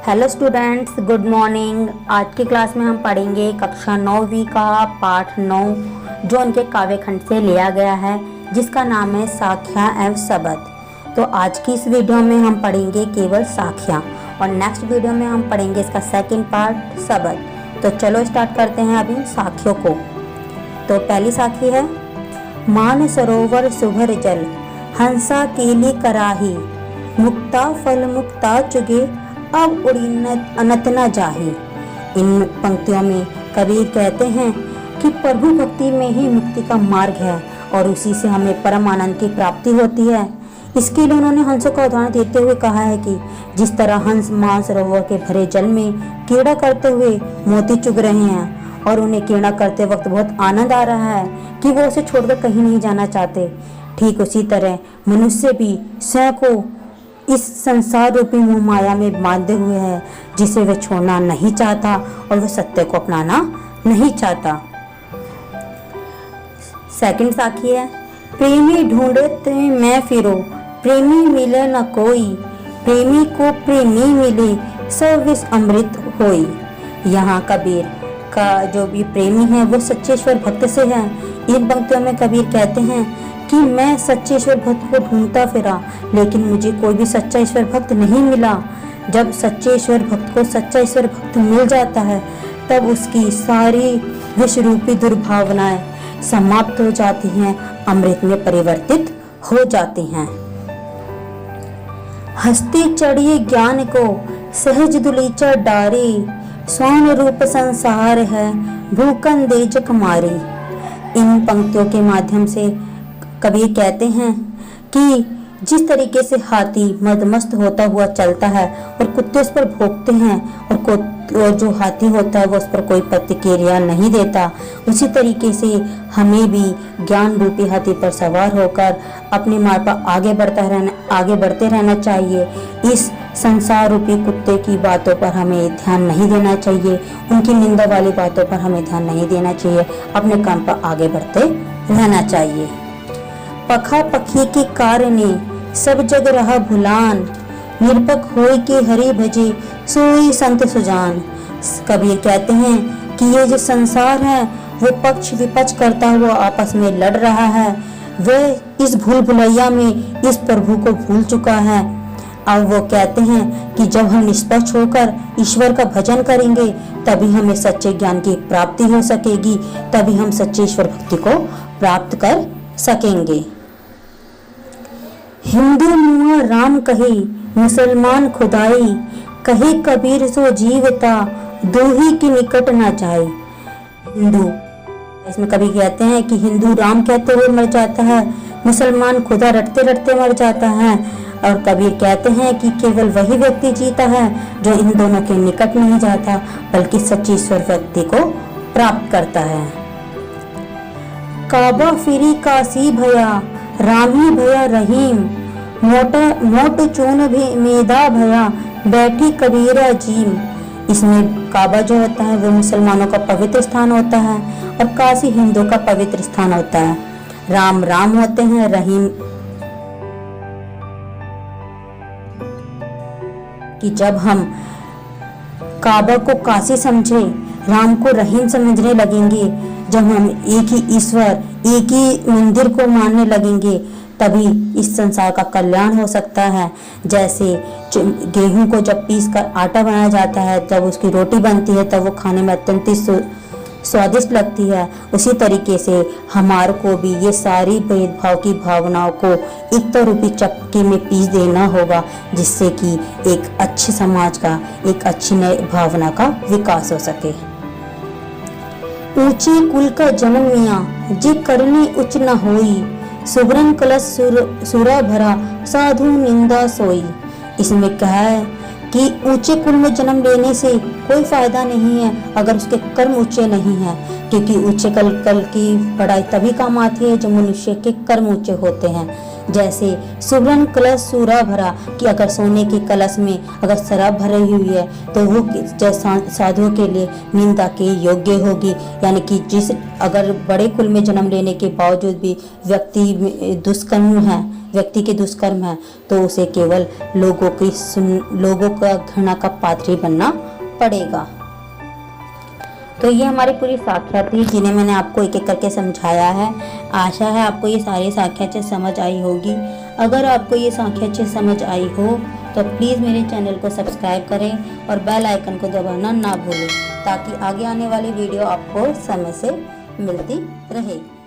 Hello students, good morning. आज की class में हम पढ़ेंगे कक्षा 9वीं का पाठ 9 जो उनके काव्य खंड से लिया गया है, जिसका नाम है साखियाँ एवं शब्द। तो आज की इस वीडियो में हम पढ़ेंगे केवल साखियाँ और नेक्स्ट वीडियो में हम पढ़ेंगे इसका सेकंड पार्ट शब्द। तो चलो स्टार्ट करते हैं अभी साखियों को। तो पहली साखी है, मान सरोवर सुभर जल हंसा केली कराही, मुक्ता फल मुक्ता चुगे अब उड़ी अनत न जाही। इन पंक्तियों में कबीर कहते हैं कि प्रभु भक्ति में ही मुक्ति का मार्ग है और उसी से हमें परम आनंद की प्राप्ति होती है। इसके लिए उन्होंने हंसों का उदाहरण देते हुए कहा है कि जिस तरह हंस मानसरोवर के भरे जल में क्रीड़ा करते हुए मोती चुग रहे हैं और उन्हें क्रीड़ा करते वक्त बहुत आनंद आ रहा है कि वो उसे छोड़कर कहीं नहीं जाना चाहते, ठीक उसी तरह मनुष्य भी स्वयं को इस संसार रूपी मोह माया में बांधे हुए है, जिसे वह छोड़ना नहीं चाहता और वह सत्य को अपनाना नहीं चाहता। सेकंड साखी है, प्रेमी ढूंढते मैं फिरो प्रेमी मिले न कोई, प्रेमी को प्रेमी मिले सब विष अमृत होई। यहाँ कबीर का जो भी प्रेमी है वो सच्चेश्वर भक्त से है। इन पंक्तियों में कबीर कहते हैं कि मैं सच्चे ईश्वर भक्त को ढूंढता फिरा, लेकिन मुझे कोई भी सच्चा ईश्वर भक्त नहीं मिला। जब सच्चे ईश्वर भक्त को सच्चा ईश्वर भक्त मिल जाता है तब उसकी सारी विष रूपी दुर्भावनाएं समाप्त हो जाती हैं, अमृत में परिवर्तित हो जाती हैं। हस्ती चढ़िए ज्ञान को सहज दुलीचा डारी, स्वर्ण रूप संसार है भूकन देजक मारी। इन पंक्तियों के माध्यम से कबीर कहते हैं कि जिस तरीके से हाथी मदमस्त होता हुआ चलता है और कुत्ते उस पर भौंकते हैं और जो हाथी होता है वो उस पर कोई प्रतिक्रिया नहीं देता, उसी तरीके से हमें भी ज्ञान रूपी हाथी पर सवार होकर अपने मार्ग पर आगे बढ़ते रहना चाहिए। इस संसार रूपी कुत्ते की बातों पर हमें ध्यान नहीं देना चाहिए, उनकी निंदा वाली बातों पर हमें ध्यान नहीं देना चाहिए, अपने काम पर आगे बढ़ते रहना चाहिए। पखा पखी के कारणे सब जग रहा भुलान, निरपक होय के हरि भजे सोई संत सुजान। कबीर कहते हैं कि ये जो संसार है वो पक्ष विपक्ष करता हुआ आपस में लड़ रहा है, वह इस भूल भुलैया में इस प्रभु को भूल चुका है। अब वो कहते हैं कि जब हम निष्पक्ष होकर ईश्वर का भजन करेंगे तभी हमें सच्चे ज्ञान की प्राप्ति हो सकेगी, तभी हम सच्चे ईश्वर भक्ति को प्राप्त कर सकेंगे। हिंदू मुआ राम कहे मुसलमान खुदाई, कहे कबीर सो जीवता दूही के निकट ना जाए। हिंदू, इसमें कबीर कहते हैं कि हिंदू राम कहते हुए मर जाता है, मुसलमान खुदा रटते रटते मर जाता है, और कबीर कहते हैं कि केवल वही व्यक्ति जीता है जो इन दोनों के निकट नहीं जाता बल्कि सच्ची ईश्वर व्यक्ति को प्राप्त करता है। काबा फिरी काशी भया राम ही भया रहीम, मोट चून भी मेदा भया बैठी कबीरा जीम। इसमें काबा जो होता है वो मुसलमानों का पवित्र स्थान होता है और काशी हिंदू का पवित्र स्थान होता है। राम राम होते हैं, रहीम कि जब हम काबा को काशी समझे, राम को रहीम समझने लगेंगे, जब हम एक ही ईश्वर एक ही मंदिर को मानने लगेंगे तभी इस संसार का कल्याण हो सकता है। जैसे गेहूं को जब पीस कर आटा बनाया जाता है तब उसकी रोटी बनती है, तब वो खाने में अत्यंत स्वादिष्ट लगती है, उसी तरीके से हमारे को भी ये सारी भेदभाव की भावनाओं को एकता रूपी चक्की में पीस देना होगा, जिससे कि एक अच्छे समाज का, एक अच्छी नई भावना का विकास हो सके। ऊंचे कुल का जन्म मियाँ जे करने उच्च न होई, सुबरन कलश सुरा भरा साधु निंदा सोई। इसमें कहा है कि ऊंचे कुल में जन्म लेने से कोई फायदा नहीं है अगर उसके कर्म ऊंचे नहीं हैं, क्योंकि ऊंचे कल की पढ़ाई तभी काम आती है जब मनुष्य के कर्म ऊंचे होते हैं। जैसे सुवर्ण कलश सूरा भरा, कि अगर सोने के कलश में अगर शराब भरी हुई है तो वो साधुओं के लिए निंदा के योग्य होगी। यानी कि जिस अगर बड़े कुल में जन्म लेने के बावजूद भी व्यक्ति के दुष्कर्म है तो उसे केवल लोगों का घृणा का पात्र बनना पड़ेगा। तो ये हमारी पूरी साख्या थी जिन्हें मैंने आपको एक एक करके समझाया है। आशा है आपको ये सारी साख्या अच्छे समझ आई होगी। अगर आपको ये साख्या अच्छे समझ आई हो तो प्लीज़ मेरे चैनल को सब्सक्राइब करें और बेल आइकन को दबाना ना भूलें, ताकि आगे आने वाली वीडियो आपको समय से मिलती रहे।